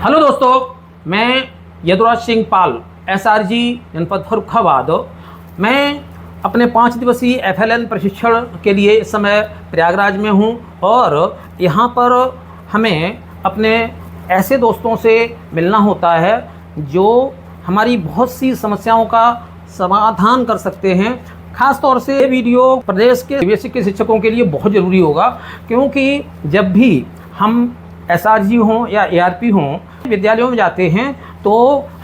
Hello दोस्तों, मैं यदुराज सिंह पाल, SRG जनपद फर्रुखाबाद। मैं अपने 5 दिवसीय एफएलएन प्रशिक्षण के लिए इस समय प्रयागराज में हूं और यहां पर हमें अपने ऐसे दोस्तों से मिलना होता है जो हमारी बहुत सी समस्याओं का समाधान कर सकते हैं। खास तौर से ये वीडियो प्रदेश के बेसिक के शिक्षकों के लिए बहुत ज़रूरी होगा, क्योंकि जब भी हम एसआरजी हों या एआरपी हों विद्यालयों में जाते हैं तो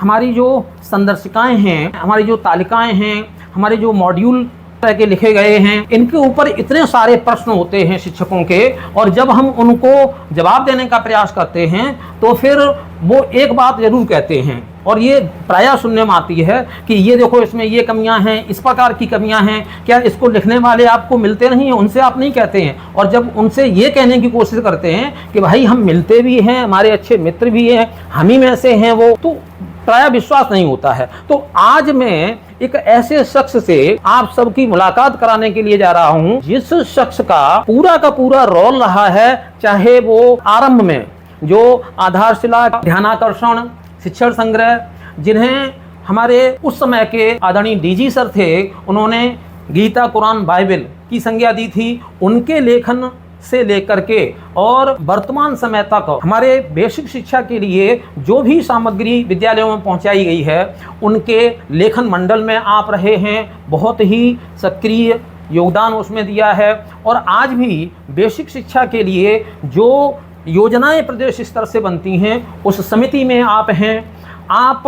हमारी जो संदर्शिकाएं हैं, हमारी जो तालिकाएं हैं, हमारे जो मॉड्यूल तरह के लिखे गए हैं, इनके ऊपर इतने सारे प्रश्न होते हैं शिक्षकों के, और जब हम उनको जवाब देने का प्रयास करते हैं तो फिर वो एक बात ज़रूर कहते हैं, और ये प्रायः सुनने में आती है कि ये देखो इसमें ये कमियां हैं, इस प्रकार की कमियां हैं। क्या इसको लिखने वाले आपको मिलते नहीं हैं? उनसे आप नहीं कहते हैं। और जब उनसे ये कहने की कोशिश करते हैं कि भाई हम मिलते भी हैं, हमारे अच्छे मित्र भी हैं, हम ही में से हैं वो, तो प्रायः विश्वास नहीं होता है। तो आज मैं एक ऐसे शख्स से आप सबकी मुलाकात कराने के लिए जा रहा हूं जिस शख्स का पूरा रोल रहा है, चाहे वो आरंभ में जो आधारशिला, ध्यानाकर्षण, शिक्षण संग्रह, जिन्हें हमारे उस समय के आदरणीय डीजी सर थे, उन्होंने गीता, कुरान, बाइबल की संज्ञा दी थी, उनके लेखन से लेकर के और वर्तमान समय तक हमारे बेसिक शिक्षा के लिए जो भी सामग्री विद्यालयों में पहुंचाई गई है, उनके लेखन मंडल में आप रहे हैं, बहुत ही सक्रिय योगदान उसमें दिया है। और आज भी बेसिक शिक्षा के लिए जो योजनाएं प्रदेश स्तर से बनती हैं, उस समिति में आप हैं। आप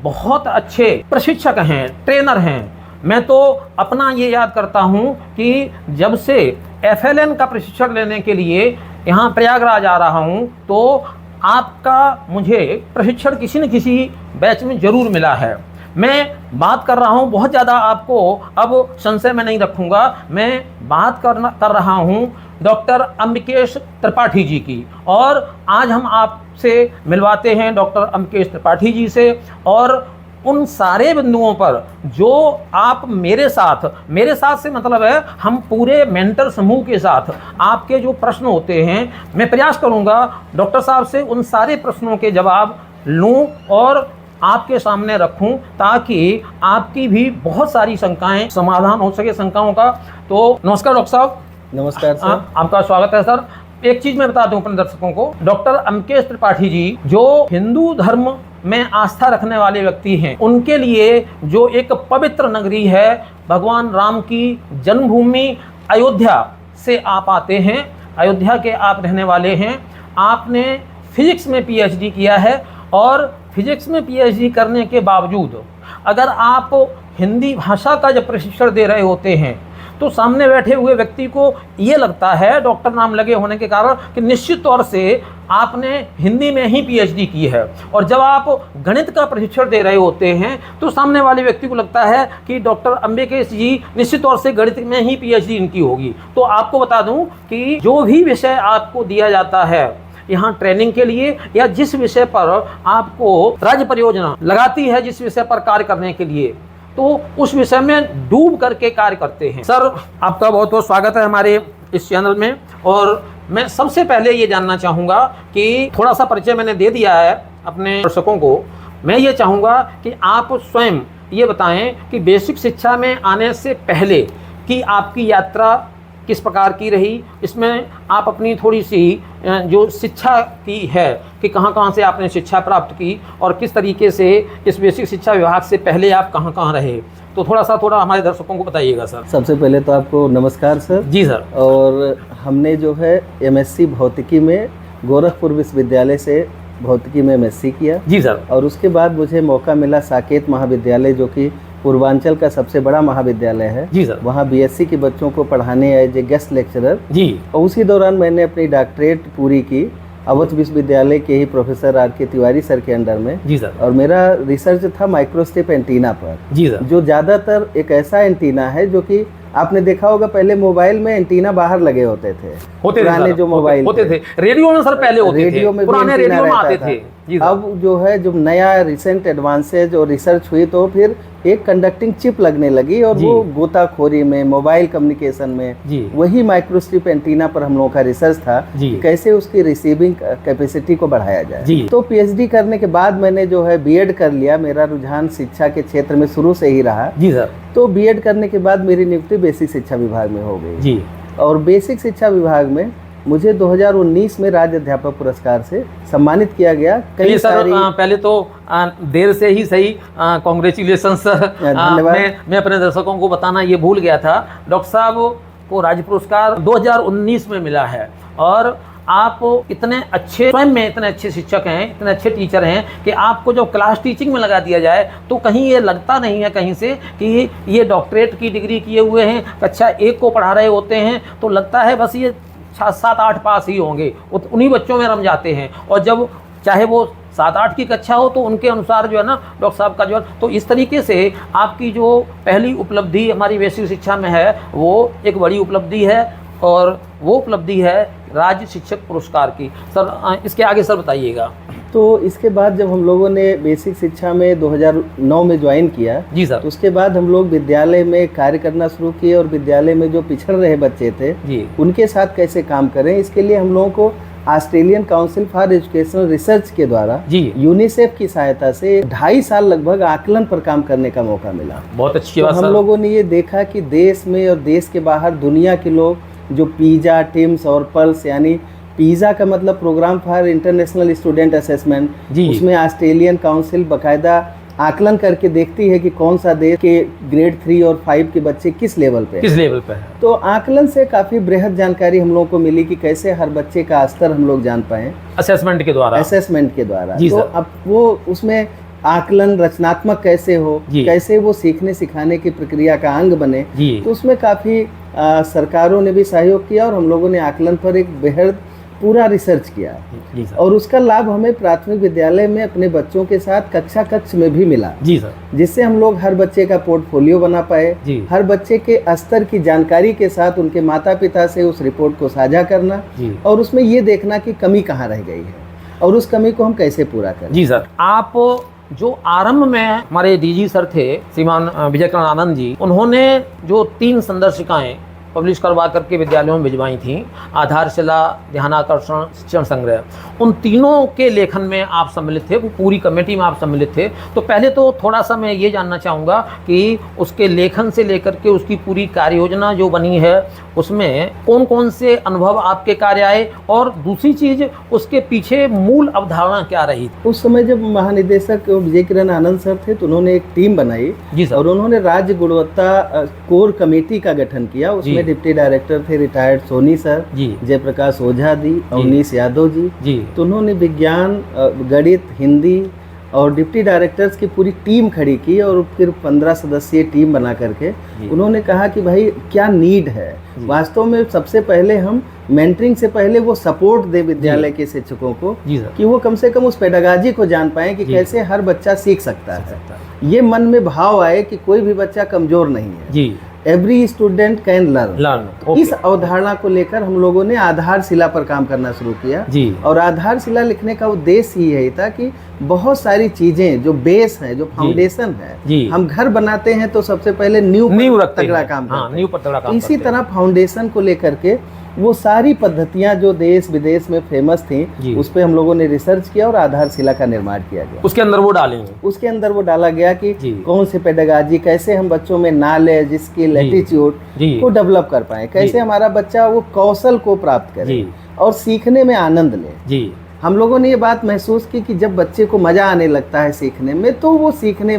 बहुत अच्छे प्रशिक्षक हैं, ट्रेनर हैं। मैं तो अपना ये याद करता हूँ कि जब से एफएलएन का प्रशिक्षण लेने के लिए यहाँ प्रयागराज आ रहा हूँ तो आपका मुझे प्रशिक्षण किसी न किसी बैच में ज़रूर मिला है। मैं बात कर रहा हूँ, बहुत ज़्यादा आपको अब संशय में नहीं रखूँगा, मैं बात कर रहा हूँ डॉक्टर अम्बिकेश त्रिपाठी जी की। और आज हम आपसे मिलवाते हैं डॉक्टर अम्बिकेश त्रिपाठी जी से, और उन सारे बिंदुओं पर जो आप मेरे साथ से मतलब है हम पूरे मेंटर समूह के साथ आपके जो प्रश्न होते हैं, मैं प्रयास करूंगा डॉक्टर साहब से उन सारे प्रश्नों के जवाब लूं और आपके सामने रखूं, ताकि आपकी भी बहुत सारी शंकाएं समाधान हो सके शंकाओं का। तो नमस्कार डॉक्टर साहब। नमस्कार सर। आपका स्वागत है सर। एक चीज मैं बता दूं अपने दर्शकों को, डॉक्टर अम्बिकेश त्रिपाठी जी जो हिंदू धर्म में आस्था रखने वाले व्यक्ति हैं, उनके लिए जो एक पवित्र नगरी है, भगवान राम की जन्मभूमि अयोध्या से आप आते हैं, अयोध्या के आप रहने वाले हैं। आपने फिजिक्स में पीएचडी किया है, और फिजिक्स में पीएचडी करने के बावजूद अगर आप हिंदी भाषा का जब प्रशिक्षण दे रहे होते हैं तो सामने बैठे हुए व्यक्ति को ये लगता है, डॉक्टर नाम लगे होने के कारण, कि निश्चित तौर से आपने हिंदी में ही पीएचडी की है। और जब आप गणित का प्रशिक्षण दे रहे होते हैं तो सामने वाले व्यक्ति को लगता है कि डॉक्टर अम्बिकेश जी निश्चित तौर से गणित में ही पीएचडी इनकी होगी। तो आपको बता दूं कि जो भी विषय आपको दिया जाता है यहाँ ट्रेनिंग के लिए, या जिस विषय पर आपको राज्य परियोजना लगाती है, जिस विषय पर कार्य करने के लिए, तो उस विषय में डूब करके कार्य करते हैं। सर, आपका बहुत बहुत स्वागत है हमारे इस चैनल में। और मैं सबसे पहले ये जानना चाहूँगा कि थोड़ा सा परिचय मैंने दे दिया है अपने दर्शकों को, मैं ये चाहूँगा कि आप स्वयं ये बताएं कि बेसिक शिक्षा में आने से पहले की आपकी यात्रा किस प्रकार की रही। इसमें आप अपनी थोड़ी सी जो शिक्षा की है कि कहाँ से आपने शिक्षा प्राप्त की, और किस तरीके से इस बेसिक शिक्षा विभाग से पहले आप कहाँ रहे, तो थोड़ा हमारे दर्शकों को बताइएगा सर। सबसे पहले तो आपको नमस्कार सर। जी सर। और हमने जो है एमएससी भौतिकी में गोरखपुर विश्वविद्यालय से भौतिकी में एमएससी किया। जी सर। और उसके बाद मुझे मौका मिला साकेत महाविद्यालय, जो कि पूर्वांचल का सबसे बड़ा महाविद्यालय है। जी सर। वहाँ बीएससी के बच्चों को पढ़ाने एज ए गेस्ट लेक्चरर। जी। और उसी दौरान मैंने अपनी डॉक्टरेट पूरी की अवध विश्वविद्यालय के ही प्रोफेसर आर.के. तिवारी सर के अंडर में। जी सर। और मेरा रिसर्च था माइक्रोस्ट्रिप एंटीना पर। जी सर। जो ज़्यादातर एक ऐसा एंटीना है जो कि आपने देखा होगा, पहले मोबाइल में एंटीना बाहर लगे होते थे, पुराने जो मोबाइल होते थे। रेडियो में सर पहले होते थे, रेडियो में पुराने रेडियो में आते थे। जी सर। अब जो है जब नया रिसेंट एडवांसेज और रिसर्च हुई तो फिर एक कंडक्टिंग चिप लगने लगी और जी। वो गोताखोरी में, मोबाइल कम्युनिकेशन में, जी वही माइक्रोस्ट्रिप एंटीना पर हम लोगों का रिसर्च था जी कि कैसे उसकी रिसीविंग कैपेसिटी को बढ़ाया जाए। जी। तो पीएचडी करने के बाद मैंने जो है बीएड कर लिया। मेरा रुझान शिक्षा के क्षेत्र में शुरू से ही रहा। जी सर। तो बीएड करने के बाद मेरी नियुक्ति बेसिक शिक्षा विभाग में हो गई। जी और बेसिक शिक्षा विभाग में मुझे 2019 में राज्य अध्यापक पुरस्कार से सम्मानित किया गया। चलिए सर, पहले तो देर से ही सही कॉन्ग्रेचुलेशन सर। धन्यवाद। मैं अपने दर्शकों को बताना ये भूल गया था, डॉक्टर साहब को राज्य पुरस्कार 2019 में मिला है और आप इतने अच्छे, स्वयं में इतने अच्छे शिक्षक हैं, इतने अच्छे टीचर हैं कि आपको जब क्लास टीचिंग में लगा दिया जाए तो कहीं ये लगता नहीं है कहीं से कि ये डॉक्टरेट की डिग्री किए हुए हैं, कक्षा 1 को पढ़ा रहे होते हैं तो लगता है बस ये 7-8 पास ही होंगे, उन्हीं बच्चों में रम जाते हैं। और जब चाहे वो 7-8 की कक्षा हो तो उनके अनुसार जो है ना डॉक्टर साहब का जो है, तो इस तरीके से आपकी जो पहली उपलब्धि हमारी बेसिक शिक्षा में है वो एक बड़ी उपलब्धि है और वो उपलब्धि है राज्य शिक्षक पुरस्कार की। सर इसके आगे सर बताइएगा। तो इसके बाद जब हम लोगों ने बेसिक शिक्षा में 2009 में ज्वाइन किया, जी सर। तो उसके बाद हम लोग विद्यालय में कार्य करना शुरू किए और विद्यालय में जो पिछड़ रहे बच्चे थे जी उनके साथ कैसे काम करें, इसके लिए हम लोगों को Australian council for educational research के द्वारा जी यूनिसेफ की सहायता से 2.5 साल लगभग आकलन पर काम करने का मौका मिला। बहुत अच्छी तो बात हम सर। लोगों ने ये देखा कि देश में और देश के बाहर दुनिया के लोग जो पिज़्ज़ा, टिम्स और पल्स, यानी पिज़्ज़ा का मतलब programme for international student assessment, जी। उसमें ऑस्ट्रेलियन काउंसिल बाकायदा आकलन करके देखती है कि कौन सा देश के ग्रेड 3 और 5 के बच्चे किस लेवल पे हैं। किस लेवल पे है। तो आकलन से काफ़ी बृहद जानकारी हम लोगों को मिली कि कैसे हर बच्चे का स्तर हम लोग जान पाएँ असेसमेंट के द्वारा। असेसमेंट के द्वारा। जी तो सर। अब वो उसमें आकलन रचनात्मक कैसे हो, जी। कैसे वो सीखने सिखाने की प्रक्रिया का अंग बने, जी तो उसमें काफ़ी सरकारों ने भी सहयोग किया और हम लोगों ने आकलन पर एक बेहद पूरा रिसर्च किया। जी सर। और उसका लाभ हमें प्राथमिक विद्यालय में अपने बच्चों के साथ कक्षा कक्ष में भी मिला, जी सर। जिससे हम लोग हर बच्चे का पोर्टफोलियो बना पाए। जी। हर बच्चे के स्तर की जानकारी के साथ उनके माता पिता से उस रिपोर्ट को साझा करना जी। और उसमें ये देखना कि कमी कहाँ रह गई है और उस कमी को हम कैसे पूरा करें। जी सर। आप जो आरंभ में हमारे डीजी सर थे श्रीमान विजय किरण आनंद जी, उन्होंने जो 3 संदर्शिकाएं पब्लिश करवा करके विद्यालयों में भिजवाई थी, आधारशिला, ध्यानाकर्षण, शिक्षण संग्रह, उन तीनों के लेखन में आप सम्मिलित थे, वो पूरी कमेटी में आप सम्मिलित थे। तो पहले तो थोड़ा सा मैं ये जानना चाहूँगा कि उसके लेखन से लेकर के उसकी पूरी कार्य योजना जो बनी है उसमें कौन कौन से अनुभव आपके कार्य आए और दूसरी चीज़ उसके पीछे मूल अवधारणा क्या रही। उस समय जब महानिदेशक विजय किरण आनंद सर थे तो उन्होंने एक टीम बनाई। जी सर। और उन्होंने राज्य गुणवत्ता कोर कमेटी का गठन किया। उसमें डिप्टी डायरेक्टर थे रिटायर्ड सोनी सर, जी। जयप्रकाश ओझा जी, अवनीश यादव जी। जी। तो उन्होंने विज्ञान, गणित, हिंदी और डिप्टी डायरेक्टर्स की पूरी टीम खड़ी की और फिर 15 सदस्यीय टीम बना करके उन्होंने कहा कि भाई क्या नीड है। वास्तव में सबसे पहले हम मेंटरिंग से पहले वो सपोर्ट दे विद्यालय के शिक्षकों को जी सर। कि वो कम से कम उस पेडागाजी को जान पाएं कि कैसे हर बच्चा सीख सकता है। ये मन में भाव आए कि कोई भी बच्चा कमजोर नहीं है। जी। Every student can learn. Learn. इस अवधारणा को लेकर हम लोगों ने आधारशिला पर काम करना शुरू किया। जी। और आधारशिला लिखने का उद्देश्य ही यही था कि बहुत सारी चीजें जो बेस है, जो फाउंडेशन है, जी। हम घर बनाते हैं तो सबसे पहले नींव पर तगड़ा काम करते हैं। नींव पर तगड़ा काम इसी तरह फाउंडेशन को लेकर के वो सारी पद्धतियां जो देश विदेश में फेमस थी उस पर हम लोगों ने रिसर्च किया और आधारशिला का निर्माण किया गया। उसके अंदर वो डालेंगे। उसके अंदर वो डाला गया कि कौन से पेडागाजी, कैसे हम बच्चों में नॉलेज, स्किल, एटीट्यूड को डेवलप कर पाए, कैसे हमारा बच्चा वो कौशल को प्राप्त करे और सीखने में आनंद ले। जी। हम लोगों ने ये बात महसूस की कि जब बच्चे को मजा आने लगता है सीखने में तो वो सीखने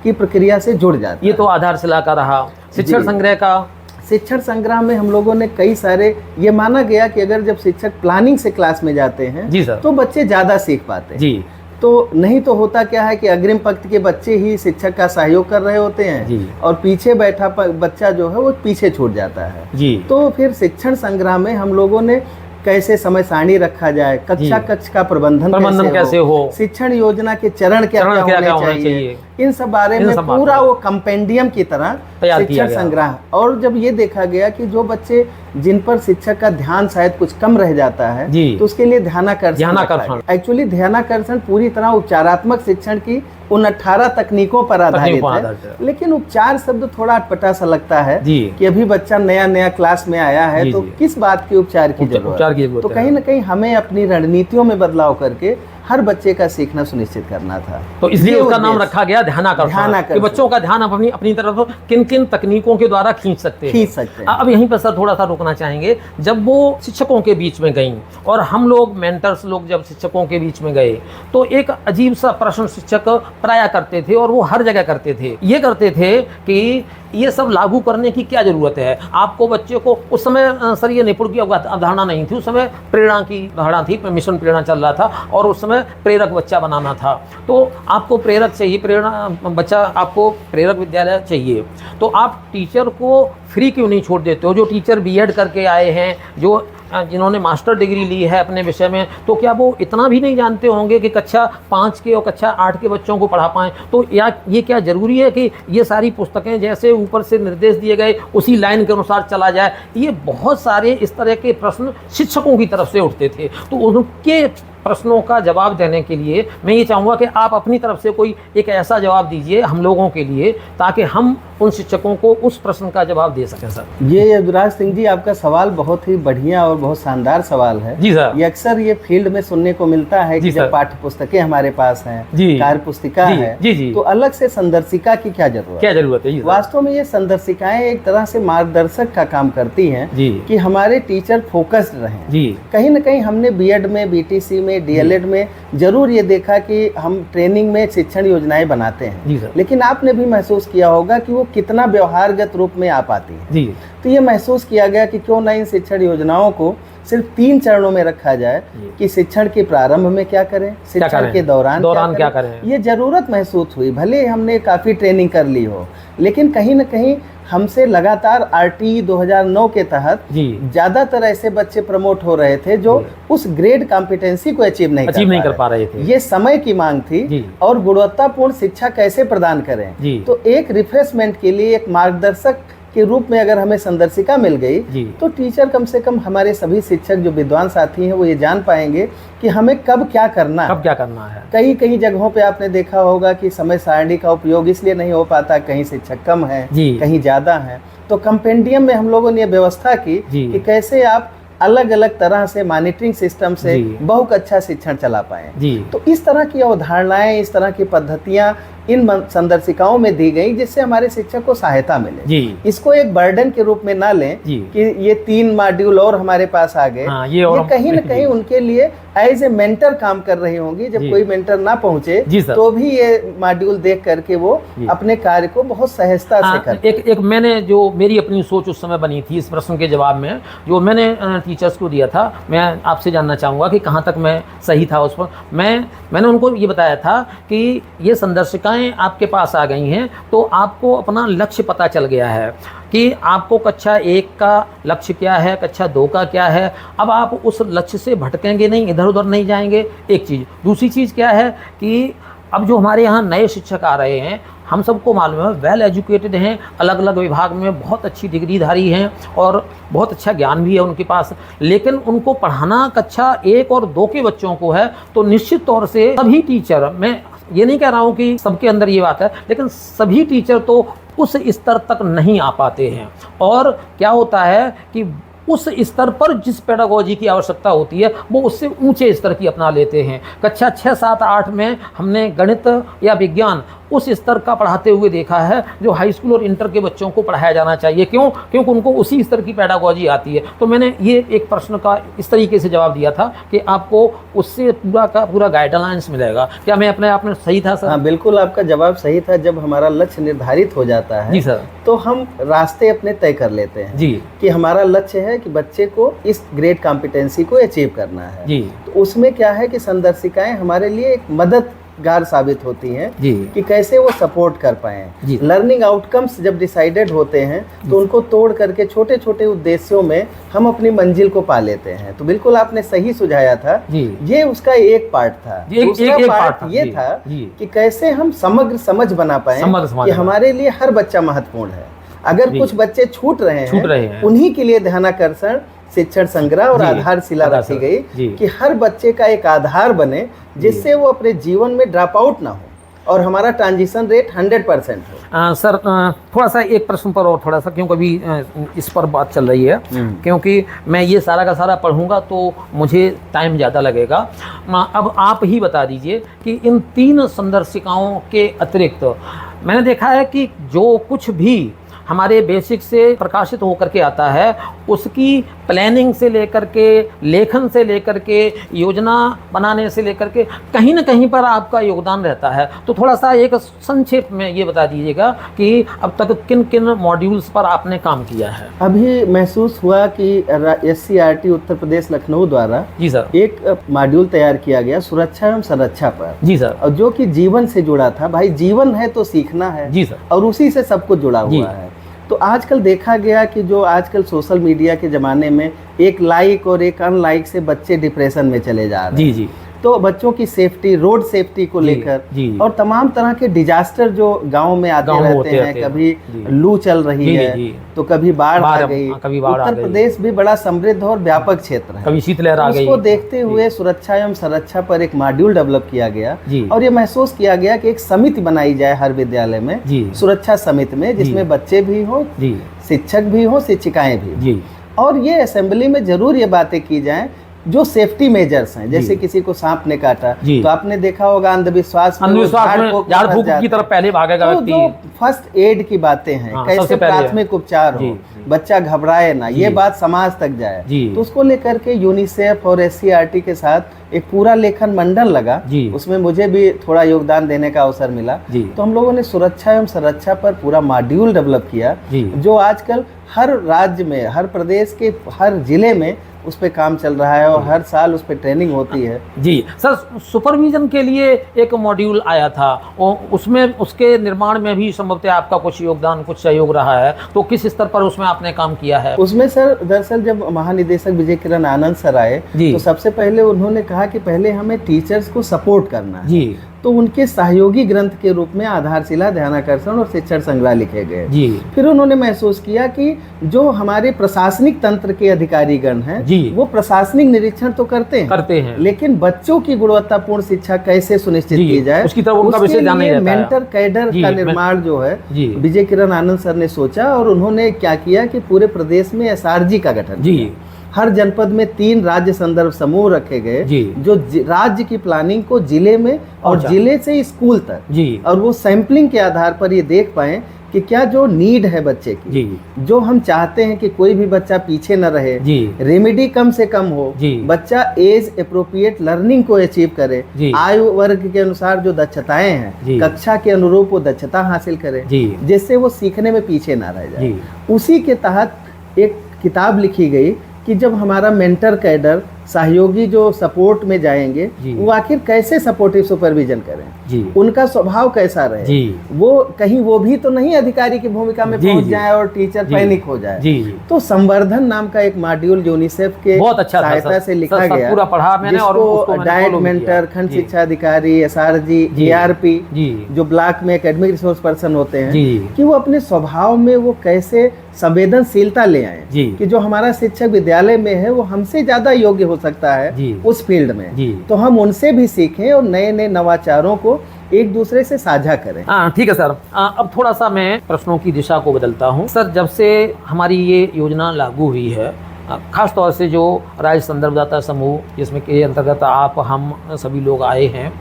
की प्रक्रिया से जुड़ जाता है। ये तो आधारशिला का रहा। शिक्षण संग्रह का, शिक्षण संग्रह में हम लोगों ने कई सारे, ये माना गया कि अगर जब शिक्षक प्लानिंग से क्लास में जाते हैं जी सर, तो बच्चे ज़्यादा सीख पाते हैं। जी। तो नहीं तो होता क्या है कि अग्रिम पंक्ति के बच्चे ही शिक्षक का सहयोग कर रहे होते हैं जी। और पीछे बैठा बच्चा जो है वो पीछे छूट जाता है। जी। तो फिर शिक्षण संग्रह में हम लोगों ने कैसे समय सारणी रखा जाए, कक्षा कक्ष का प्रबंधन कैसे हो, शिक्षण योजना के चरण क्या क्या होने चाहिए, इन सब बारे में पूरा वो कंपेंडियम की तरह शिक्षण संग्रह। और जब ये देखा गया कि जो बच्चे जिन पर शिक्षक का ध्यान शायद कुछ कम रह जाता है तो उसके लिए ध्यानाकर्षण, एक्चुअली ध्यानाकर्षण पूरी तरह उपचारात्मक शिक्षण की उन 18 तकनीकों पर आधारित है। लेकिन उपचार शब्द थोड़ा अटपटा सा लगता है कि अभी बच्चा नया क्लास में आया है तो किस बात के उपचार की जरूरत है। तो कहीं ना कहीं हमें अपनी रणनीतियों में बदलाव करके हर बच्चे का सीखना सुनिश्चित करना था। तो इसलिए उसका नाम रखा गया ध्यानाकर्षण, कि बच्चों का ध्यान अपनी तरफ किन किन तकनीकों के द्वारा खींच सकते हैं। अब यहीं पर सर थोड़ा सा रुकना चाहेंगे। जब वो शिक्षकों के बीच में गई और हम लोग मेंटर्स लोग जब शिक्षकों के बीच में गए तो एक अजीब सा प्रश्न शिक्षक प्राय करते थे और वो हर जगह करते थे। ये करते थे कि ये सब लागू करने की क्या ज़रूरत है, आपको बच्चे को उस समय सर ये निपुण की अवधारणा नहीं थी, उस समय प्रेरणा की धारणा थी, मिशन प्रेरणा चल रहा था और उस समय प्रेरक बच्चा बनाना था। तो आपको प्रेरक चाहिए, प्रेरणा बच्चा, आपको प्रेरक विद्यालय चाहिए, तो आप टीचर को फ्री क्यों नहीं छोड़ देते हो? जो टीचर बीएड करके आए हैं, जो जिन्होंने मास्टर डिग्री ली है अपने विषय में, तो क्या वो इतना भी नहीं जानते होंगे कि कक्षा 5 के और कक्षा 8 के बच्चों को पढ़ा पाएँ? तो या ये क्या ज़रूरी है कि ये सारी पुस्तकें जैसे ऊपर से निर्देश दिए गए उसी लाइन के अनुसार चला जाए? ये बहुत सारे इस तरह के प्रश्न शिक्षकों की तरफ से उठते थे। तो उनके प्रश्नों का जवाब देने के लिए मैं ये चाहूँगा कि आप अपनी तरफ से कोई एक ऐसा जवाब दीजिए हम लोगों के लिए, ताकि हम उन शिक्षकों को उस प्रश्न का जवाब दे सकें। सर ये युवराज सिंह जी, आपका सवाल बहुत ही बढ़िया और बहुत शानदार सवाल है। जी सर। ये अक्सर ये फील्ड में सुनने को मिलता है कि जब पाठ्य पुस्तकें हमारे पास हैं, कार्य पुस्तिका है, तो अलग से संदर्शिका की क्या जरूरत है? वास्तव में ये संदर्शिकाएं एक तरह से मार्गदर्शक का काम करती हैं कि हमारे टीचर फोकस्ड रहें। कहीं ना कहीं हमने बीएड में, बीटीसी में, डीएलएड में जरूर ये देखा कि हम ट्रेनिंग में शिक्षण योजनाएं बनाते हैं, लेकिन आपने भी महसूस किया होगा कि वो कितना व्यवहारगत रूप में आ पाती है। तो ये महसूस किया गया कि क्यों ना इन शिक्षण योजनाओं को सिर्फ 3 चरणों में रखा जाए कि शिक्षण के प्रारंभ में क्या करें, शिक्षण के दौरान क्या करें। ये जरूरत महसूस हुई, भले हमने काफ़ी ट्रेनिंग कर ली हो, लेकिन कहीं ना कहीं हमसे लगातार आरटीई 2009 के तहत ज़्यादातर ऐसे बच्चे प्रमोट हो रहे थे जो उस ग्रेड कॉम्पिटेंसी को अचीव नहीं कर पा रहे थे। ये समय की मांग थी और गुणवत्तापूर्ण शिक्षा कैसे प्रदान करें। तो एक रिफ्रेशमेंट के लिए, एक मार्गदर्शक के रूप में अगर हमें संदर्शिका मिल गई तो टीचर, कम से कम हमारे सभी शिक्षक जो विद्वान साथी हैं, वो ये जान पाएंगे कि हमें कब क्या करना है। कई जगहों पे आपने देखा होगा कि समय सारणी का उपयोग इसलिए नहीं हो पाता, कहीं शिक्षक कम है, कहीं ज़्यादा है। तो कंपेंडियम में हम लोगों ने व्यवस्था की कि कैसे आप अलग अलग तरह से मॉनिटरिंग सिस्टम से बहुत अच्छा शिक्षण चला पाए। तो इस तरह की अवधारणाएं, इस तरह की पद्धतियां इन संदर्शिकाओं में दी गई जिससे हमारे शिक्षक को सहायता मिले। इसको एक बर्डन के रूप में ना लें कि ये 3 मॉड्यूल और हमारे पास आ गए। ये कहीं न कहीं उनके लिए एज ए मेंटर काम कर रही होंगी। जब कोई मेंटर ना पहुंचे तो भी ये मॉड्यूल देख करके वो अपने कार्य को बहुत सहजता से करते। एक मैंने जो मेरी अपनी सोच उस समय बनी थी इस प्रश्न के जवाब में, जो मैंने टीचर्स को दिया था, मैं आपसे जानना चाहूँगा कि कहाँ तक मैं सही था उस पर। मैंने उनको ये बताया था कि ये संदर्शिकाएं आपके पास आ गई हैं तो आपको अपना लक्ष्य पता चल गया है कि आपको कक्षा 1 का लक्ष्य क्या है, कक्षा 2 का क्या है। अब आप उस लक्ष्य से भटकेंगे नहीं, इधर उधर नहीं जाएंगे, एक चीज़। दूसरी चीज़ क्या है कि अब जो हमारे यहाँ नए शिक्षक आ रहे हैं, हम सबको मालूम है, वेल एजुकेटेड हैं, अलग अलग विभाग में बहुत अच्छी डिग्रीधारी हैं और बहुत अच्छा ज्ञान भी है उनके पास, लेकिन उनको पढ़ाना कक्षा 1 और 2 के बच्चों को है। तो निश्चित तौर से सभी टीचर, मैं ये नहीं कह रहा हूँ कि सबके अंदर ये बात है, लेकिन सभी टीचर तो उस स्तर तक नहीं आ पाते हैं। और क्या होता है कि उस स्तर पर जिस पेडागोजी की आवश्यकता होती है वो उससे ऊंचे स्तर की अपना लेते हैं। कक्षा 6, 7, 8 में हमने गणित या विज्ञान उस स्तर का पढ़ाते हुए देखा है जो हाई स्कूल और इंटर के बच्चों को पढ़ाया जाना चाहिए। क्यों? क्योंकि उनको उसी स्तर की पेडागोजी आती है। तो मैंने ये एक प्रश्न का इस तरीके से जवाब दिया था कि आपको उससे पूरा का पूरा गाइडलाइंस मिलेगा। क्या मैं अपने आप में सही था सर? हाँ, बिल्कुल आपका जवाब सही था। जब हमारा लक्ष्य निर्धारित हो जाता है जी सर, तो हम रास्ते अपने तय कर लेते हैं जी कि हमारा लक्ष्य है कि बच्चे को इस ग्रेड कॉम्पिटेंसी को अचीव करना है जी। तो उसमें क्या है कि संदर्शिकाएं हमारे लिए एक मदद मददगार साबित होती हैं जी कि कैसे वो सपोर्ट कर पाएँ। जी लर्निंग आउटकम्स जब डिसाइडेड होते हैं तो उनको तोड़ करके छोटे छोटे उद्देश्यों में हम अपनी मंजिल को पा लेते हैं। तो बिल्कुल आपने सही सुझाया था, जी ये उसका एक पार्ट था। जी, दूसरा एक पार्ट था ये जी, था जी कि कैसे हम समग्र समझ बना पाए समझ समझ कि हमारे लिए हर बच्चा महत्वपूर्ण है। अगर जी। कुछ बच्चे छूट रहे हैं, हैं उन्हीं के लिए ध्यानाकर्षण, शिक्षण संग्रह और जी, आधारशिला रखी गई जी कि हर बच्चे का एक आधार बने जिससे वो अपने जीवन में ड्रॉप आउट ना हो और हमारा ट्रांजिशन रेट 100% हो। सर थोड़ा सा एक प्रश्न पर और थोड़ा सा, क्योंकि अभी इस पर बात चल रही है, क्योंकि मैं ये सारा का सारा पढ़ूंगा तो मुझे टाइम ज़्यादा लगेगा। अब आप ही बता दीजिए कि इन 3 संदर्शिकाओं के अतिरिक्त मैंने देखा है कि जो कुछ भी हमारे बेसिक से प्रकाशित होकर के आता है उसकी प्लानिंग से लेकर के, लेखन से लेकर के, योजना बनाने से लेकर के कहीं ना कहीं पर आपका योगदान रहता है। तो थोड़ा सा एक संक्षेप में ये बता दीजिएगा कि अब तक किन किन मॉड्यूल्स पर आपने काम किया है। अभी महसूस हुआ कि SCERT उत्तर प्रदेश लखनऊ द्वारा जी सर एक मॉड्यूल तैयार किया गया सुरक्षा एवं संरक्षा पर। जी सर। और जो कि जीवन से जुड़ा था। भाई जीवन है तो सीखना है। जी सर। और उसी से सब कुछ जुड़ा हुआ है। तो आजकल देखा गया कि जो आजकल सोशल मीडिया के ज़माने में एक लाइक और एक अनलाइक से बच्चे डिप्रेशन में चले जा रहे हैं। जी जी। तो बच्चों की सेफ्टी, रोड सेफ्टी को लेकर और तमाम तरह के डिजास्टर जो गांव में आते रहते हैं, कभी लू चल रही है तो कभी बाढ़ आ गई। उत्तर प्रदेश भी बड़ा समृद्ध और व्यापक क्षेत्र है, कभी शीतलहर आ गई। उसको देखते हुए सुरक्षा एवं संरक्षा पर एक मॉड्यूल डेवलप किया गया और ये महसूस किया गया कि एक समिति बनाई जाए हर विद्यालय में, सुरक्षा समिति में, जिसमें बच्चे भी हों, शिक्षक भी हों, शिक्षिकाएं भी। और ये असेंबली में जरूर ये बातें की जाएं जो सेफ्टी मेजर्स हैं। जैसे किसी को सांप ने काटा तो आपने देखा होगा अंधविश्वास में झाड़ फूक की तरफ पहले भागेगा व्यक्ति। जो फर्स्ट एड की बातें हैं, कैसे प्राथमिक उपचार हो, बच्चा घबराए ना, ये बात समाज तक जाए, तो उसको लेकर के यूनिसेफ और SCERT के साथ एक पूरा लेखन मंडल लगा। उसमें मुझे भी थोड़ा योगदान देने का अवसर मिला। तो हम लोगों ने सुरक्षा एवं संरक्षा पर पूरा मॉड्यूल डेवलप किया जो आजकल हर राज्य में, हर प्रदेश के हर जिले में उस पे काम चल रहा है और हर साल उस पे ट्रेनिंग होती है। जी सर, सुपरविजन के लिए एक मॉड्यूल आया था और उसमें उसके निर्माण में भी संभवतः आपका कुछ योगदान, कुछ सहयोग रहा है, तो किस स्तर पर उसमें आपने काम किया है? उसमें सर दरअसल जब महानिदेशक विजय किरण आनंद सर आए तो सबसे पहले उन्होंने कहा कि पहले हमें टीचर्स को सपोर्ट करना है। तो उनके सहयोगी ग्रंथ के रूप में आधारशिला, ध्यानाकर्षण और शिक्षण संग्रह लिखे गए। फिर उन्होंने महसूस किया कि जो हमारे प्रशासनिक तंत्र के अधिकारीगण हैं वो प्रशासनिक निरीक्षण तो करते हैं, लेकिन बच्चों की गुणवत्तापूर्ण शिक्षा कैसे सुनिश्चित की जाए उसकी तरफ उनका विशेष ध्यान नहीं रहता है। मेंटर कैडर का निर्माण जो है विजय किरण आनंद सर ने सोचा और उन्होंने क्या किया कि पूरे प्रदेश में SRG का गठन किया। हर जनपद में 3 राज्य संदर्भ समूह रखे गए जो राज्य की प्लानिंग को जिले में और जिले से स्कूल तक, और वो सैंपलिंग के आधार पर ये देख पाए कि क्या जो नीड है बच्चे की, जो हम चाहते हैं कि कोई भी बच्चा पीछे न रहे, रेमेडी कम से कम हो, बच्चा एज अप्रोप्रिएट लर्निंग को अचीव करे, आयु वर्ग के अनुसार जो दक्षताएं हैं कक्षा के अनुरूप वो दक्षता हासिल करे, जिससे वो सीखने में पीछे ना रह जाए। उसी के तहत एक किताब लिखी गई कि जब हमारा मेंटर कैडर, सहयोगी जो सपोर्ट में जाएंगे वो आखिर कैसे सपोर्टिव सुपरविजन करें, उनका स्वभाव कैसा रहे, वो कहीं वो भी तो नहीं अधिकारी की भूमिका में पहुंच जाए और टीचर पैनिक हो जाए। तो संवर्धन नाम का एक मॉड्यूल यूनिसेफ के सहायता से लिखा गया, पूरा पढ़ा मैंने और डायट मेंटर, खंड शिक्षा अधिकारी, SRG, ARP जो ब्लॉक में एकेडमिक रिसोर्स पर्सन होते हैं, कि वो अपने स्वभाव में वो कैसे संवेदनशीलता ले आए कि जो हमारा शिक्षक विद्यालय में है वो हमसे ज्यादा योग्य हो सकता है उस फील्ड में, तो हम उनसे भी सीखें और नए नए नवाचारों को एक दूसरे से साझा करें। ठीक है सर। अब थोड़ा सा मैं प्रश्नों की दिशा को बदलता हूँ। सर, जब से हमारी ये योजना लागू हुई है, खास तौर से जो राज्य संदर्भदाता समूह जिसमें के अंतर्गत आप, हम सभी लोग आए हैं,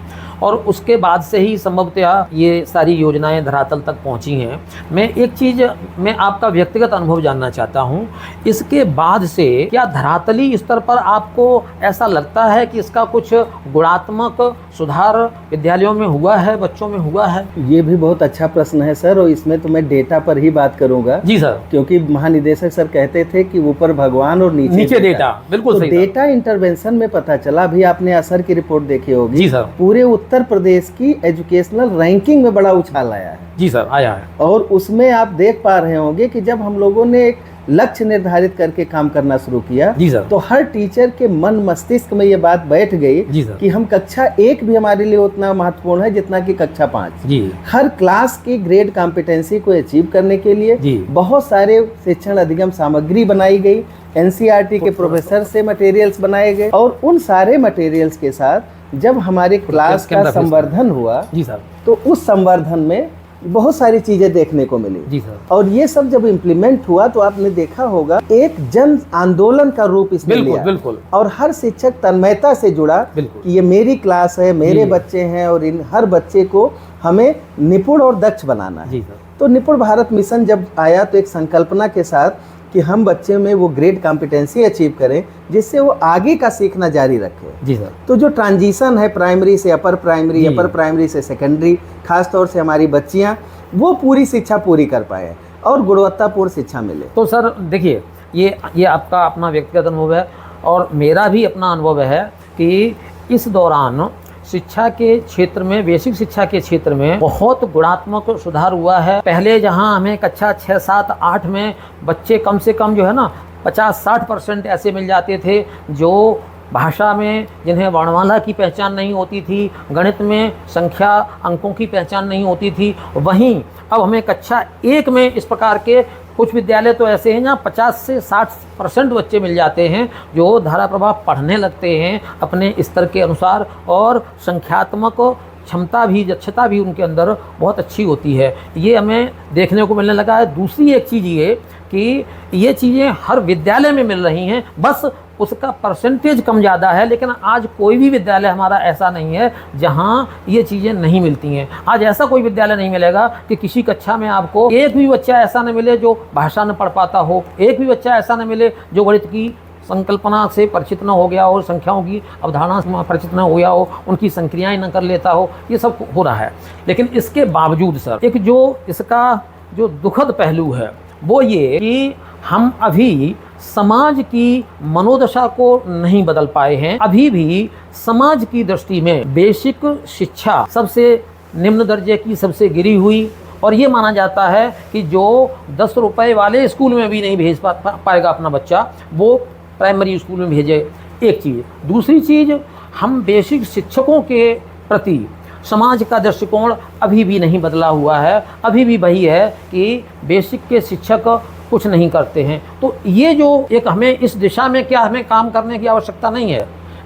और उसके बाद से ही संभवतः ये सारी योजनाएं धरातल तक पहुंची हैं। मैं एक चीज़, मैं आपका व्यक्तिगत अनुभव जानना चाहता हूं, इसके बाद से क्या धरातली स्तर पर आपको ऐसा लगता है कि इसका कुछ गुणात्मक सुधार विद्यालयों में हुआ है, बच्चों में हुआ है? ये भी बहुत अच्छा प्रश्न है सर, और इसमें तो मैं डेटा पर ही बात करूंगा। जी सर। क्योंकि महानिदेशक सर कहते थे कि ऊपर भगवान और नीचे डेटा। बिल्कुल तो सही। डेटा इंटरवेंशन में पता चला, अभी आपने असर की रिपोर्ट देखी होगी। जी सर। पूरे उत्तर प्रदेश की एजुकेशनल रैंकिंग में बड़ा उछाल आया है। जी सर, आया है। और उसमें आप देख पा रहे होंगे कि जब हम लोगों ने एक लक्ष्य निर्धारित करके काम करना शुरू किया, जी सर, तो हर टीचर के मन मस्तिष्क में ये बात बैठ गई जी सर, कि हम कक्षा 1 भी हमारे लिए उतना महत्वपूर्ण है जितना कि कक्षा 5। जी, हर क्लास की ग्रेड कॉम्पिटेंसी को अचीव करने के लिए जी, बहुत सारे शिक्षण अधिगम सामग्री बनाई गई, एनसीईआरटी के प्रोफेसर से मटेरियल्स बनाए गए, और उन सारे मटेरियल्स के साथ जब हमारे क्लास का संवर्धन हुआ, जी सर, तो उस संवर्धन में बहुत सारी चीजें देखने को मिली। जी सर, और ये सब जब इम्प्लीमेंट हुआ तो आपने देखा होगा एक जन आंदोलन का रूप इसने लिया। बिल्कुल, और हर शिक्षक तन्मयता से जुड़ा कि ये मेरी क्लास है, मेरे बच्चे हैं, और इन हर बच्चे को हमें निपुण और दक्ष बनाना है। जी सर। तो निपुण भारत मिशन जब आया तो एक संकल्पना के साथ कि हम बच्चे में वो ग्रेड कॉम्पिटेंसी अचीव करें जिससे वो आगे का सीखना जारी रखे। जी सर। तो जो ट्रांजिशन है प्राइमरी से अपर प्राइमरी, अपर प्राइमरी से सेकेंडरी, खास तौर से हमारी बच्चियां वो पूरी शिक्षा पूरी कर पाए और गुणवत्तापूर्ण शिक्षा मिले। तो सर देखिए, ये आपका अपना व्यक्तिगत अनुभव है और मेरा भी अपना अनुभव है कि इस दौरान शिक्षा के क्षेत्र में, बेसिक शिक्षा के क्षेत्र में बहुत गुणात्मक सुधार हुआ है। पहले जहां हमें कक्षा 6, 7, 8 में बच्चे कम से कम जो है ना 50-60% ऐसे मिल जाते थे जो भाषा में, जिन्हें वर्णमाला की पहचान नहीं होती थी, गणित में संख्या अंकों की पहचान नहीं होती थी। वहीं अब हमें कक्षा 1 में इस प्रकार के कुछ विद्यालय तो ऐसे हैं जहाँ 50 से 60% बच्चे मिल जाते हैं जो धारा प्रवाह पढ़ने लगते हैं अपने स्तर के अनुसार, और संख्यात्मक क्षमता भी, दक्षता भी उनके अंदर बहुत अच्छी होती है। ये हमें देखने को मिलने लगा है। दूसरी एक चीज़ ये कि ये चीज़ें हर विद्यालय में मिल रही हैं, बस उसका परसेंटेज कम ज़्यादा है। लेकिन आज कोई भी विद्यालय हमारा ऐसा नहीं है जहाँ ये चीज़ें नहीं मिलती हैं। आज ऐसा कोई विद्यालय नहीं मिलेगा कि किसी कक्षा में आपको एक भी बच्चा ऐसा न मिले जो भाषा न पढ़ पाता हो, एक भी बच्चा ऐसा न मिले जो गणित की संकल्पना से परिचित न हो गया हो, संख्याओं की अवधारणा से परिचित न हो गया हो, उनकी संक्रियाएं न कर लेता हो। ये सब हो रहा है। लेकिन इसके बावजूद सर एक जो इसका जो दुखद पहलू है वो ये कि हम अभी समाज की मनोदशा को नहीं बदल पाए हैं। अभी भी समाज की दृष्टि में बेसिक शिक्षा सबसे निम्न दर्जे की, सबसे गिरी हुई, और ये माना जाता है कि जो 10 रुपए वाले स्कूल में भी नहीं भेज पाएगा अपना बच्चा, वो प्राइमरी स्कूल में भेजे। एक चीज़। दूसरी चीज़, हम बेसिक शिक्षकों के प्रति समाज का दृष्टिकोण अभी भी नहीं बदला हुआ है। अभी भी वही है कि बेसिक के शिक्षक कुछ नहीं करते हैं। तो ये जो एक हमें इस दिशा में क्या हमें काम करने की आवश्यकता नहीं है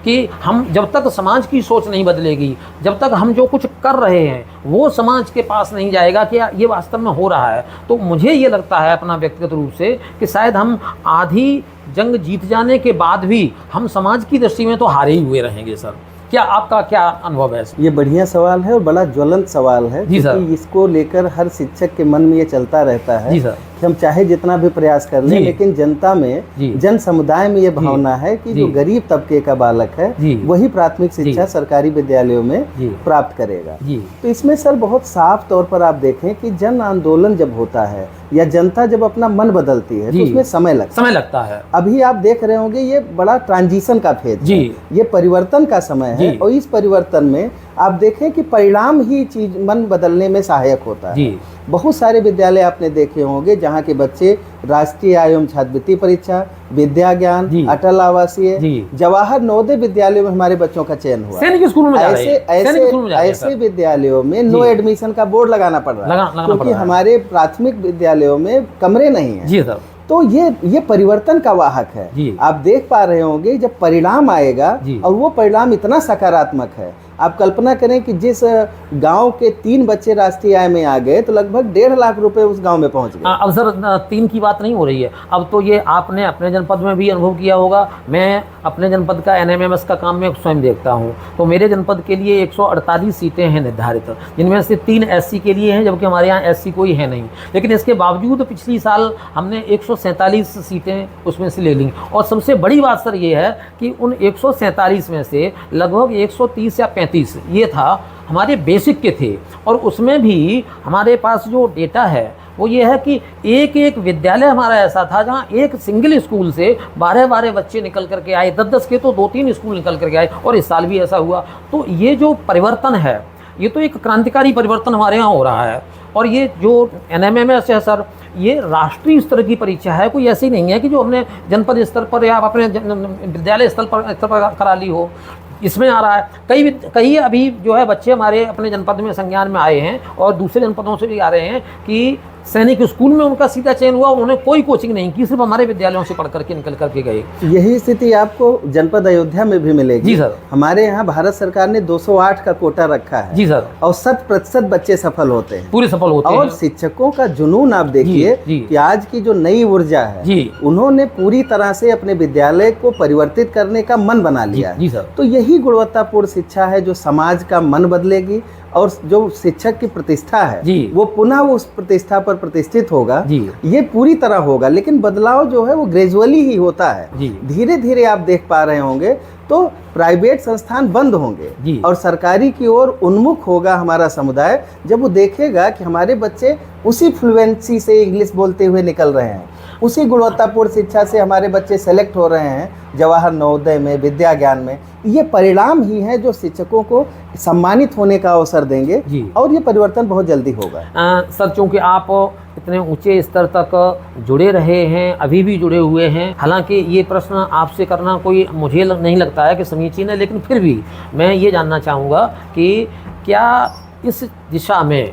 कि हम जब तक समाज की सोच नहीं बदलेगी, जब तक हम जो कुछ कर रहे हैं वो समाज के पास नहीं जाएगा कि ये वास्तव में हो रहा है, तो मुझे ये लगता है अपना व्यक्तिगत रूप से कि शायद हम आधी जंग जीत जाने के बाद भी हम समाज की दृष्टि में तो हारे ही हुए रहेंगे। सर क्या आपका क्या अनुभव है? ये बढ़िया सवाल है और बड़ा ज्वलंत सवाल है, क्योंकि इसको लेकर हर शिक्षक के मन में ये चलता रहता है कि हम चाहे जितना भी प्रयास कर लें, लेकिन जनता में, जन समुदाय में ये भावना है कि जो गरीब तबके का बालक है वही प्राथमिक शिक्षा सरकारी विद्यालयों में प्राप्त करेगा। तो इसमें सर बहुत साफ तौर पर आप देखें कि जन आंदोलन जब होता है या जनता जब अपना मन बदलती है तो उसमें समय लगता है। अभी आप देख रहे होंगे ये बड़ा ट्रांजिशन का फेज है, ये परिवर्तन का समय है, और इस परिवर्तन में आप देखें कि परिणाम ही चीज मन बदलने में सहायक होता है। बहुत सारे विद्यालय आपने देखे होंगे जहाँ के बच्चे राष्ट्रीय आयोग छात्रवृत्ति परीक्षा, विद्या ज्ञान, अटल आवासीय, जवाहर नवोदय विद्यालयों में हमारे बच्चों का चयन हुआ। सैनिक स्कूल में ऐसे विद्यालयों में नो एडमिशन का बोर्ड लगाना पड़ रहा है क्योंकि हमारे प्राथमिक विद्यालयों में कमरे नहीं है। तो ये परिवर्तन का वाहक है। आप देख पा रहे होंगे जब परिणाम आएगा और वो परिणाम इतना सकारात्मक है, आप कल्पना करें कि जिस गांव के 3 बच्चे राष्ट्रीय आय में आ गए तो लगभग 1.5 लाख रुपए उस गांव में पहुंच गए। अब सर 3 की बात नहीं हो रही है, अब तो ये आपने अपने जनपद में भी अनुभव किया होगा। मैं अपने जनपद का NMMS का काम में स्वयं देखता हूँ, तो मेरे जनपद के लिए 148 सीटें हैं निर्धारित, जिनमें से 3 SC के लिए हैं, जबकि हमारे यहाँ SC कोई है नहीं। लेकिन इसके बावजूद पिछली साल हमने 147 सीटें उसमें से ले ली। और सबसे बड़ी बात सर ये है कि उन 147 में से लगभग 130 या 35 ये था हमारे बेसिक के थे, और उसमें भी हमारे पास जो डेटा है वो ये है कि एक एक विद्यालय हमारा ऐसा था जहाँ एक सिंगल स्कूल से 12-12 बच्चे निकल करके आए, 10-10 के तो 2-3 स्कूल निकल करके आए, और इस साल भी ऐसा हुआ। तो ये जो परिवर्तन है, ये तो एक क्रांतिकारी परिवर्तन हमारे यहाँ हो रहा है। और ये जो NMMS है सर, ये राष्ट्रीय स्तर की परीक्षा है, कोई ऐसी नहीं है कि जो हमने जनपद स्तर पर या अपने विद्यालय स्तर पर करा ली हो। इसमें आ रहा है कई अभी जो है बच्चे हमारे अपने जनपद में संज्ञान में आए हैं और दूसरे जनपदों से भी आ रहे हैं कि सैनिक स्कूल में उनका सीधा चयन हुआ, उन्होंने कोई कोचिंग नहीं की, सिर्फ हमारे विद्यालयों से पढ़ करके निकल करके गए। यही स्थिति आपको जनपद अयोध्या में भी मिलेगी। जी सर। हमारे यहाँ भारत सरकार ने 208 का कोटा रखा है। जी सर। और 100% बच्चे सफल होते हैं, पूरे सफल होते हैं। और शिक्षकों का जुनून आप देखिए कि आज की जो नई ऊर्जा है, उन्होंने पूरी तरह से अपने विद्यालय को परिवर्तित करने का मन बना लिया है। जी सर। तो यही गुणवत्तापूर्ण शिक्षा है जो समाज का मन बदलेगी, और जो शिक्षक की प्रतिष्ठा है वो पुनः उस प्रतिष्ठा पर प्रतिष्ठित होगा। ये पूरी तरह होगा, लेकिन बदलाव जो है वो ग्रेजुअली ही होता है। धीरे धीरे आप देख पा रहे होंगे तो प्राइवेट संस्थान बंद होंगे और सरकारी की ओर उन्मुख होगा हमारा समुदाय, जब वो देखेगा कि हमारे बच्चे उसी फ्लुएंसी से इंग्लिश बोलते हुए निकल रहे हैं, उसी गुणवत्तापूर्ण शिक्षा से हमारे बच्चे सेलेक्ट हो रहे हैं जवाहर नवोदय में, विद्या ज्ञान में। ये परिणाम ही है जो शिक्षकों को सम्मानित होने का अवसर देंगे, और ये परिवर्तन बहुत जल्दी होगा। सर, चूँकि आप इतने ऊंचे स्तर तक जुड़े रहे हैं, अभी भी जुड़े हुए हैं, हालांकि ये प्रश्न आपसे करना कोई मुझे नहीं लगता है कि समीचीन है, लेकिन फिर भी मैं ये जानना चाहूँगा कि क्या इस दिशा में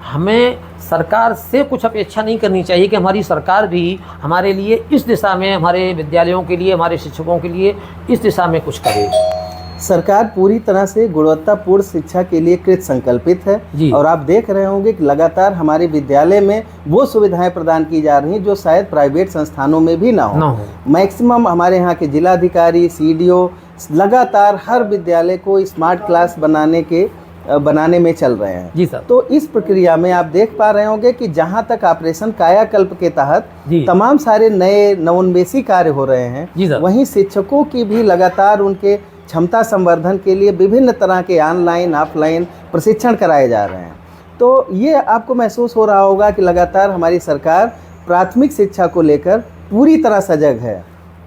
हमें सरकार से कुछ अपेक्षा नहीं करनी चाहिए कि हमारी सरकार भी हमारे लिए इस दिशा में, हमारे विद्यालयों के लिए, हमारे शिक्षकों के लिए इस दिशा में कुछ करे? सरकार पूरी तरह से गुणवत्तापूर्ण शिक्षा के लिए कृत संकल्पित है, और आप देख रहे होंगे कि लगातार हमारे विद्यालय में वो सुविधाएं प्रदान की जा रही हैं जो शायद प्राइवेट संस्थानों में भी ना हो। मैक्सिमम हमारे यहाँ के जिलाधिकारी, CDO लगातार हर विद्यालय को स्मार्ट क्लास बनाने में चल रहे हैं। जी सर। तो इस प्रक्रिया में आप देख पा रहे होंगे कि जहां तक ऑपरेशन कायाकल्प के तहत तमाम सारे नए नवोन्मेषी कार्य हो रहे हैं, वहीं शिक्षकों की भी लगातार उनके क्षमता संवर्धन के लिए विभिन्न तरह के ऑनलाइन ऑफलाइन प्रशिक्षण कराए जा रहे हैं। तो ये आपको महसूस हो रहा होगा कि लगातार हमारी सरकार प्राथमिक शिक्षा को लेकर पूरी तरह सजग है।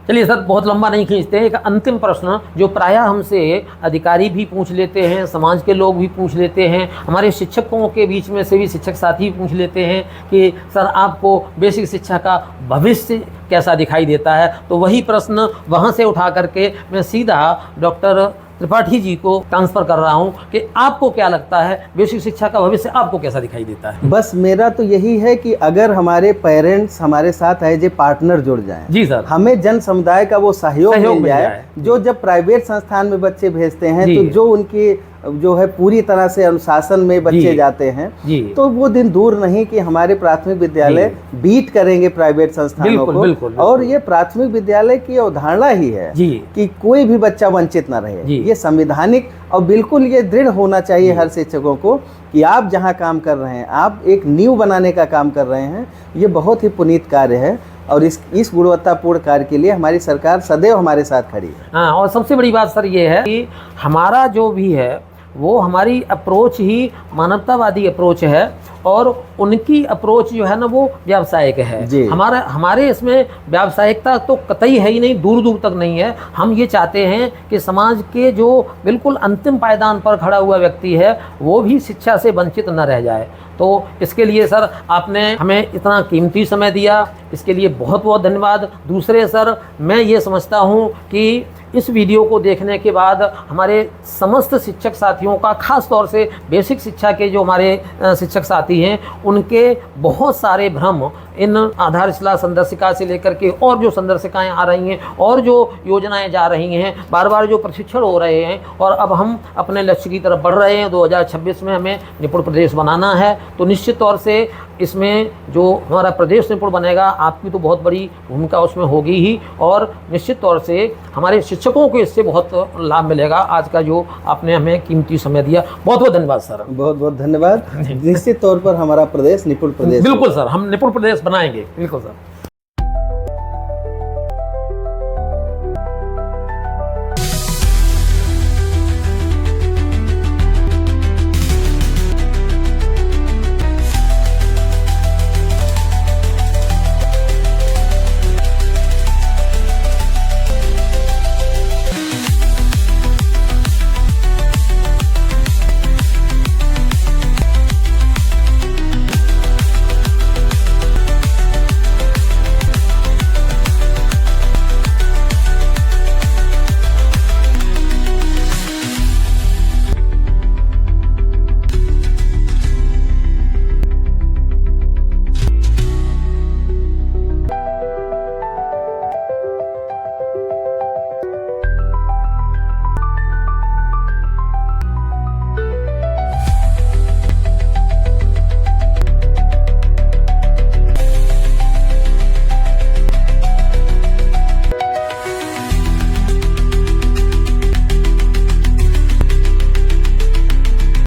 चलिए सर, बहुत लंबा नहीं खींचते हैं, एक अंतिम प्रश्न जो प्रायः हमसे अधिकारी भी पूछ लेते हैं, समाज के लोग भी पूछ लेते हैं, हमारे शिक्षकों के बीच में से भी शिक्षक साथी पूछ लेते हैं कि सर आपको बेसिक शिक्षा का भविष्य कैसा दिखाई देता है। तो वही प्रश्न वहाँ से उठा करके मैं सीधा डॉक्टर त्रिपाठी जी को ट्रांसफ़र कर रहा हूं कि आपको क्या लगता है बेसिक शिक्षा का भविष्य आपको कैसा दिखाई देता है? बस मेरा तो यही है कि अगर हमारे पेरेंट्स हमारे साथ एज ए पार्टनर जुड़ जाएं, जी सर, हमें जन समुदाय का वो सहयोग मिल जाए। जो जब प्राइवेट संस्थान में बच्चे भेजते हैं तो जो उनकी जो है पूरी तरह से अनुशासन में बच्चे जाते हैं, तो वो दिन दूर नहीं कि हमारे प्राथमिक विद्यालय बीट करेंगे प्राइवेट संस्थानों को। बिल्कुल। और ये प्राथमिक विद्यालय की अवधारणा ही है कि कोई भी बच्चा वंचित न रहे। ये संवैधानिक और बिल्कुल ये दृढ़ होना चाहिए हर शिक्षकों को कि आप जहाँ काम कर रहे हैं, आप एक नींव बनाने का काम कर रहे हैं। ये बहुत ही पुनीत कार्य है, और इस गुणवत्तापूर्ण कार्य के लिए हमारी सरकार सदैव हमारे साथ खड़ी है। हाँ, और सबसे बड़ी बात सर ये है कि हमारा जो भी है वो हमारी अप्रोच ही मानवतावादी अप्रोच है, और उनकी अप्रोच जो है ना वो व्यावसायिक है। हमारे इसमें व्यावसायिकता तो कतई है ही नहीं, दूर दूर तक नहीं है। हम ये चाहते हैं कि समाज के जो बिल्कुल अंतिम पायदान पर खड़ा हुआ व्यक्ति है वो भी शिक्षा से वंचित न रह जाए। तो इसके लिए सर आपने हमें इतना कीमती समय दिया, इसके लिए बहुत बहुत धन्यवाद। दूसरे सर, मैं ये समझता हूँ कि इस वीडियो को देखने के बाद हमारे समस्त शिक्षक साथियों का, खास तौर से बेसिक शिक्षा के जो हमारे शिक्षक साथी हैं, उनके बहुत सारे भ्रम इन आधारशिला संदर्शिका से लेकर के और जो संदर्शिकाएं आ रही हैं और जो योजनाएं जा रही हैं, बार बार जो प्रशिक्षण हो रहे हैं, और अब हम अपने लक्ष्य की तरफ बढ़ रहे हैं। 2026 में हमें निपुण प्रदेश बनाना है, तो निश्चित तौर से इसमें जो हमारा प्रदेश निपुण बनेगा, आपकी तो बहुत बड़ी भूमिका उसमें होगी ही, और निश्चित तौर से हमारे शिक्षकों को इससे बहुत लाभ मिलेगा। आज का जो आपने हमें कीमती समय दिया, बहुत बहुत धन्यवाद सर। बहुत बहुत धन्यवाद। निश्चित तौर पर हमारा प्रदेश निपुण प्रदेश, बिल्कुल सर, हम निपुण प्रदेश बनाएंगे, बिल्कुल सर।